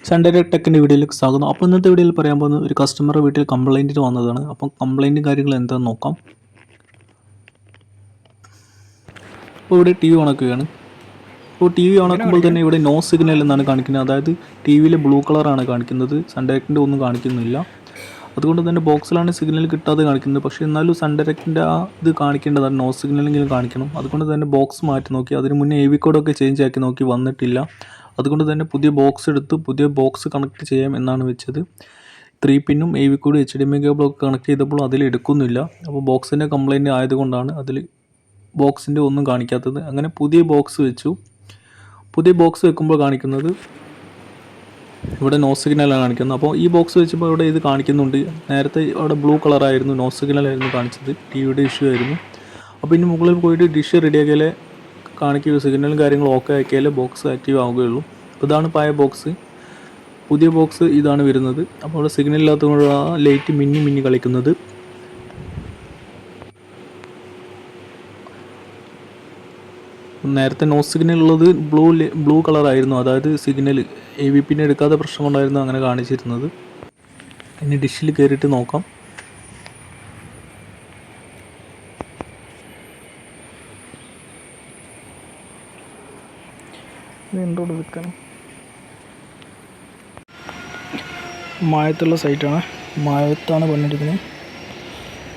Sunday ടെക്കിൻ്റെ വീഡിയോയിലേക്ക് സ്വാഗതം. അപ്പോൾ ഇന്നത്തെ വീഡിയോയിൽ പറയാൻ പോകുന്നത് ഒരു കസ്റ്റമർ വീട്ടിൽ കംപ്ലയിൻറ്റ് വന്നതാണ്. അപ്പം കംപ്ലയിൻറ്റും കാര്യങ്ങൾ എന്താണെന്ന് നോക്കാം. അപ്പോൾ ഇവിടെ ടി വി ഓണാക്കുകയാണ്. അപ്പോൾ ടി വി ഓണാക്കുമ്പോൾ തന്നെ ഇവിടെ നോ സിഗ്നൽ എന്നാണ് കാണിക്കുന്നത്. അതായത് ടി വിയിൽ ബ്ലൂ കളറാണ് കാണിക്കുന്നത്, സൺഡയറക്റ്റിൻ്റെ ഒന്നും കാണിക്കുന്നില്ല. അതുകൊണ്ട് തന്നെ ബോക്സിലാണ് സിഗ്നൽ കിട്ടാതെ കാണിക്കുന്നത്. പക്ഷേ എന്നാലും സൺഡയറക്റ്റിൻ്റെ ആ ഇത് കാണിക്കേണ്ടതാണ്, നോ സിഗ്നലെങ്കിലും കാണിക്കണം. അതുകൊണ്ട് തന്നെ ബോക്സ് മാറ്റി നോക്കി. അതിന് മുന്നേ AV കോഡൊക്കെ ചേഞ്ച് ആക്കി നോക്കി, വന്നിട്ടില്ല. അതുകൊണ്ട് തന്നെ പുതിയ ബോക്സ് എടുത്ത് പുതിയ ബോക്സ് കണക്ട് ചെയ്യാം എന്നാണ് വെച്ചത്. 3 പിന്നും AV കോഡ് HDMI കേബിളൊക്കെ കണക്ട് ചെയ്തപ്പോൾ അതിൽ എടുക്കുന്നില്ല. അപ്പോൾ ബോക്സിൻ്റെ കംപ്ലയിൻറ്റ് ആയതുകൊണ്ടാണ് അതിൽ ബോക്സിൻ്റെ ഒന്നും കാണിക്കാത്തത്. അങ്ങനെ പുതിയ ബോക്സ് വെച്ചു. പുതിയ ബോക്സ് വെക്കുമ്പോൾ കാണിക്കുന്നത് ഇവിടെ നോ സിഗ്നലാണ് കാണിക്കുന്നത്. അപ്പോൾ ഈ ബോക്സ് വെച്ചപ്പോൾ ഇവിടെ ഇത് കാണിക്കുന്നുണ്ട്. നേരത്തെ അവിടെ ബ്ലൂ കളറായിരുന്നു, നോ സിഗ്നലായിരുന്നു കാണിച്ചത്, ടിവിയുടെ ഇഷ്യൂ ആയിരുന്നു. അപ്പോൾ ഇനി മുകളിൽ പോയിട്ട് ഡിഷ് റെഡിയാക്കിയാലേ കാണിക്കുക, സിഗ്നലും കാര്യങ്ങളും ഓക്കെ ആക്കിയാലേ ബോക്സ് ആക്റ്റീവ് ആവുകയുള്ളൂ. അപ്പോൾ ഇതാണ് പഴയ ബോക്സ്. പുതിയ ബോക്സ് ഇതാണ് വരുന്നത്. അപ്പോൾ അവിടെ സിഗ്നൽ ഇല്ലാത്തതുകൊണ്ട് ആ ലൈറ്റ് മിന്നി കളിക്കുന്നത്. നേരത്തെ നോ സിഗ്നൽ ഉള്ളത് ബ്ലൂ കളറായിരുന്നു, അതായത് സിഗ്നൽ AV പിന്നെ എടുക്കാതെ പ്രശ്നം കൊണ്ടായിരുന്നു അങ്ങനെ കാണിച്ചിരുന്നത്. ഇനി ഡിഷിൽ കയറിയിട്ട് നോക്കാം. എന്തോട് വെക്കണം, മായത്തുള്ള സൈറ്റാണ്, മായത്താണ് പണിയെടുക്കുന്നത്.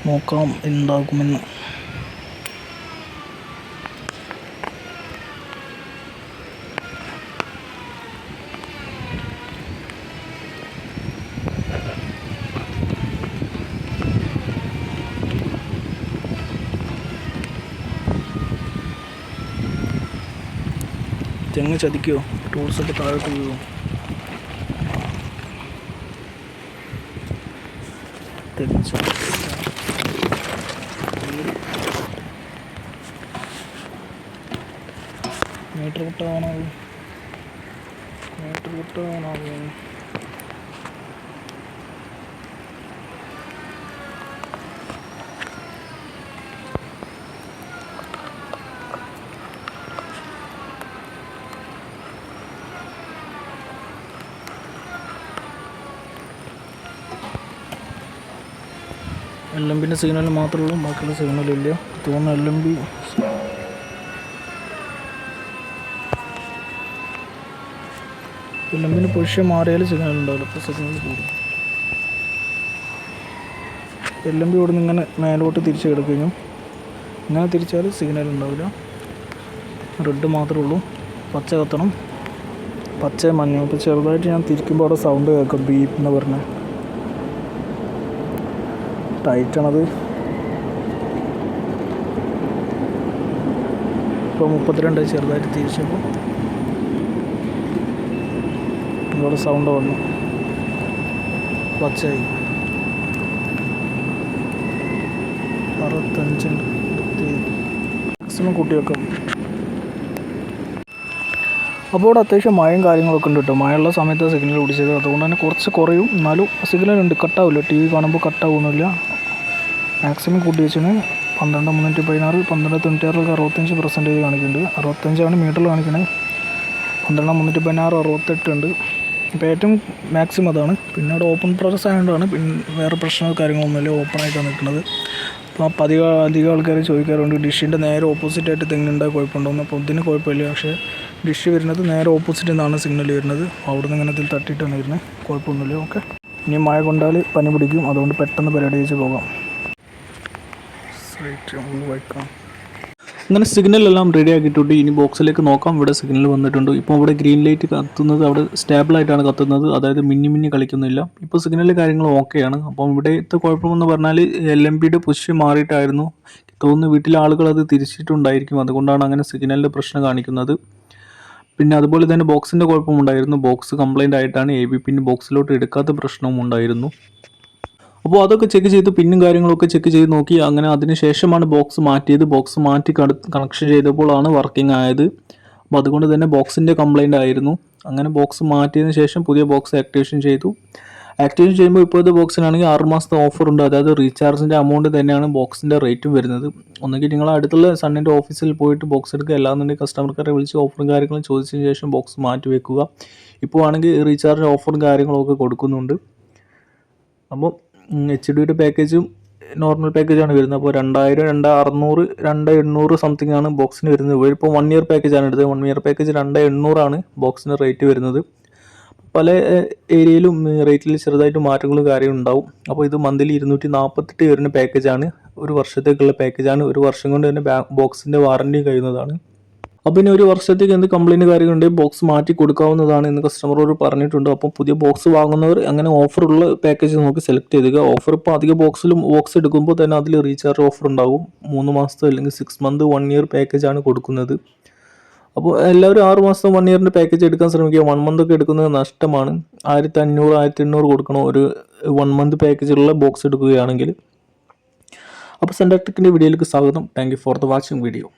നോക്കാം എന്താകുമെന്ന്. തെങ്ങ് ചതിക്കുമോ, ടൂൾസൊക്കെ താഴോട്ട് വീഴുമോ? മീറ്റർ പൊട്ടാനാവും. LMBൻ്റെ സിഗ്നൽ മാത്രമേ ഉള്ളൂ, ബാക്കിയുള്ള സിഗ്നലില്ല തോന്നുന്നു. LMBന് പൊസിഷൻ മാറിയാൽ സിഗ്നൽ ഉണ്ടാവില്ല, ഇപ്പോൾ സിഗ്നൽ കൂടും. LMB ഇവിടെ നിന്ന് ഇങ്ങനെ മേലോട്ട് തിരിച്ച് കിടക്കുകയും ഇങ്ങനെ തിരിച്ചാൽ സിഗ്നൽ ഉണ്ടാവില്ല. റെഡ് മാത്രമേ ഉള്ളൂ. പച്ച കത്തണം, പച്ച മഞ്ഞ. ഇപ്പോൾ ചെറുതായിട്ട് ഞാൻ തിരിക്കുമ്പോൾ അവിടെ സൗണ്ട് കേൾക്കും, ബീപ്പ് എന്ന് പറഞ്ഞാൽ. ടൈറ്റാണത്. ഇപ്പോൾ 32 ചെറുതായിട്ട് തിരിച്ചപ്പോൾ ഇവിടെ സൗണ്ട് വന്നു, പച്ചയായി. 65 മാക്സിമം കൂട്ടി വെക്കാം. അപ്പോൾ ഇവിടെ അത്യാവശ്യം മഴയും കാര്യങ്ങളൊക്കെ ഉണ്ട് കേട്ടോ. മഴയുള്ള സമയത്ത് സിഗ്നൽ പിടിച്ചത്, അതുകൊണ്ട് തന്നെ കുറച്ച് കുറയും. എന്നാലും സിഗ്നൽ ഉണ്ട്, കട്ടാവില്ല. TV കാണുമ്പോൾ കട്ടാവുന്നില്ല. മാക്സിമം കൂട്ടി വെച്ചാണ് 12 316 12 95% കാണിക്കുന്നുണ്ട്. 65 മീറ്ററിൽ കാണിക്കണേ. 12 316 68 ഉണ്ട്. ഇപ്പോൾ ഏറ്റവും മാക്സിമം അതാണ്. പിന്നെ അവിടെ ഓപ്പൺ പ്രൊസസ് ആയതുകൊണ്ടാണ്, പിന്നെ വേറെ പ്രശ്നമോ കാര്യങ്ങളൊന്നുമില്ല, ഓപ്പണായിട്ടാണ് നിൽക്കുന്നത്. അപ്പോൾ അധികം ആൾക്കാർ ചോദിക്കാറുണ്ട് ഡിഷിൻ്റെ നേരെ ഓപ്പോസിറ്റായിട്ട് തെങ്ങുണ്ടായി കുഴപ്പമുണ്ടോയെന്ന്. അപ്പോൾ ഇതിന് കുഴപ്പമില്ല. പക്ഷേ ഡിഷ് വരുന്നത് നേരെ ഓപ്പോസിറ്റിൽ നിന്നാണ് സിഗ്നൽ വരുന്നത്. അവിടെ നിന്ന് ഇങ്ങനെ ഇതിൽ തട്ടിയിട്ടാണ് വരുന്നത്, കുഴപ്പമൊന്നുമില്ല. ഓക്കെ. ഇനി മഴ കൊണ്ടാൽ പനി പിടിക്കും, അതുകൊണ്ട് പെട്ടെന്ന് പരിപാടി വെച്ച് പോകാം. അങ്ങനെ സിഗ്നലെല്ലാം റെഡി ആക്കിയിട്ടുണ്ട്. ഇനി ബോക്സിലേക്ക് നോക്കാം. ഇവിടെ സിഗ്നൽ വന്നിട്ടുണ്ട്. ഇപ്പോൾ ഇവിടെ ഗ്രീൻ ലൈറ്റ് കത്തുന്നത് അവിടെ സ്റ്റേബിളായിട്ടാണ് കത്തുന്നത്, അതായത് മിന്നി കളിക്കുന്നില്ല. ഇപ്പോൾ സിഗ്നൽ കാര്യങ്ങൾ ഓക്കെയാണ്. അപ്പം ഇവിടുത്തെ കുഴപ്പമെന്ന് പറഞ്ഞാൽ LMBയുടെ പൊസിഷൻ മാറിയിട്ടായിരുന്നു തോന്നുന്നു. വീട്ടിലെ ആളുകൾ അത് തിരിച്ചിട്ടുണ്ടായിരിക്കും, അതുകൊണ്ടാണ് അങ്ങനെ സിഗ്നലിൻ്റെ പ്രശ്നം കാണിക്കുന്നത്. പിന്നെ അതുപോലെ തന്നെ ബോക്സിൻ്റെ കുഴപ്പമുണ്ടായിരുന്നു. ബോക്സ് കംപ്ലൈൻ്റ് ആയിട്ടാണ് AV പിൻ ബോക്സിലോട്ട് എടുക്കാത്ത പ്രശ്നവും ഉണ്ടായിരുന്നു. അപ്പോൾ അതൊക്കെ ചെക്ക് ചെയ്ത് പിന്നും കാര്യങ്ങളൊക്കെ ചെക്ക് ചെയ്ത് നോക്കി. അങ്ങനെ അതിന് ശേഷമാണ് ബോക്സ് മാറ്റിയത്. ബോക്സ് മാറ്റി കണക്ഷൻ ചെയ്തപ്പോഴാണ് വർക്കിംഗ് ആയത്. അപ്പോൾ അതുകൊണ്ട് തന്നെ ബോക്സിൻ്റെ കംപ്ലൈൻ്റ് ആയിരുന്നു. അങ്ങനെ ബോക്സ് മാറ്റിയതിന് ശേഷം പുതിയ ബോക്സ് ആക്ടിവേഷൻ ചെയ്തു. ആക്ടിവേഷൻ ചെയ്യുമ്പോൾ ഇപ്പോഴത്തെ ബോക്സിനാണെങ്കിൽ 6 മാസത്തെ ഓഫർ ഉണ്ട്. അതായത് റീചാർജിൻ്റെ എമൗണ്ട് തന്നെയാണ് ബോക്സിൻ്റെ റേറ്റും വരുന്നത്. ഒന്നുകിൽ നിങ്ങൾ അടുത്തുള്ള സണ്ണിൻ്റെ ഓഫീസിൽ പോയിട്ട് ബോക്സ് എടുക്കുക, അല്ലാന്നുണ്ടെങ്കിൽ കസ്റ്റമർ കെയറെ വിളിച്ച് ഓഫറും കാര്യങ്ങളും ചോദിച്ചതിന് ശേഷം ബോക്സ് മാറ്റി വെക്കുക. ഇപ്പോൾ ആണെങ്കിൽ റീചാർജ് ഓഫറും കാര്യങ്ങളൊക്കെ കൊടുക്കുന്നുണ്ട്. അപ്പോൾ HDയുടെ പാക്കേജും നോർമൽ പാക്കേജാണ് വരുന്നത്. അപ്പോൾ 2000, 2600, 2800 സംതിങ് ആണ് ബോക്സിന് വരുന്നത്. ഇവരിപ്പോൾ 1 ഇയർ പാക്കേജാണ് എടുത്തത്. 1 ഇയർ പാക്കേജ് 2800 ആണ് ബോക്സിന് റേറ്റ് വരുന്നത്. പല ഏരിയയിലും റേറ്റിൽ ചെറുതായിട്ട് മാറ്റങ്ങളും കാര്യങ്ങളും ഉണ്ടാവും. അപ്പോൾ ഇത് മന്ത്ലി 248 വരുന്ന പാക്കേജാണ്. ഒരു വർഷത്തേക്കുള്ള പാക്കേജാണ്. ഒരു വർഷം കൊണ്ട് തന്നെ ബോക്സിൻ്റെ വാറൻറ്റിയും കഴിയുന്നതാണ്. അപ്പോൾ ഇനി ഒരു വർഷത്തേക്ക് എന്ത് കംപ്ലയിൻറ്റ് കാര്യങ്ങളുണ്ടെങ്കിൽ ബോക്സ് മാറ്റി കൊടുക്കാവുന്നതാണ് എന്ന് കസ്റ്റമറോട് പറഞ്ഞിട്ടുണ്ട്. അപ്പോൾ പുതിയ ബോക്സ് വാങ്ങുന്നവർ അങ്ങനെ ഓഫറുള്ള പാക്കേജ് നോക്കി സെലക്ട് ചെയ്യുക. ഓഫർ ഇപ്പോൾ അധിക ബോക്സ് എടുക്കുമ്പോൾ തന്നെ അതിൽ റീചാർജ് ഓഫർ ഉണ്ടാവും. 3 മാസത്തെ അല്ലെങ്കിൽ 6 മന്ത് 1 ഇയർ പാക്കേജാണ് കൊടുക്കുന്നത്. അപ്പോൾ എല്ലാവരും 6 മാസം 1 ഇയറിൻ്റെ പാക്കേജ് എടുക്കാൻ ശ്രമിക്കുക. 1 മന്ത് ഒക്കെ എടുക്കുന്നത് നഷ്ടമാണ്. 1500, 1800 കൊടുക്കണം ഒരു 1 മന്ത് പാക്കേജിലുള്ള ബോക്സ് എടുക്കുകയാണെങ്കിൽ. അപ്പോൾ സെൻഡർ ടെക്കിൻ്റെ വീഡിയോയിലേക്ക് സ്വാഗതം. Thank you for the watching video.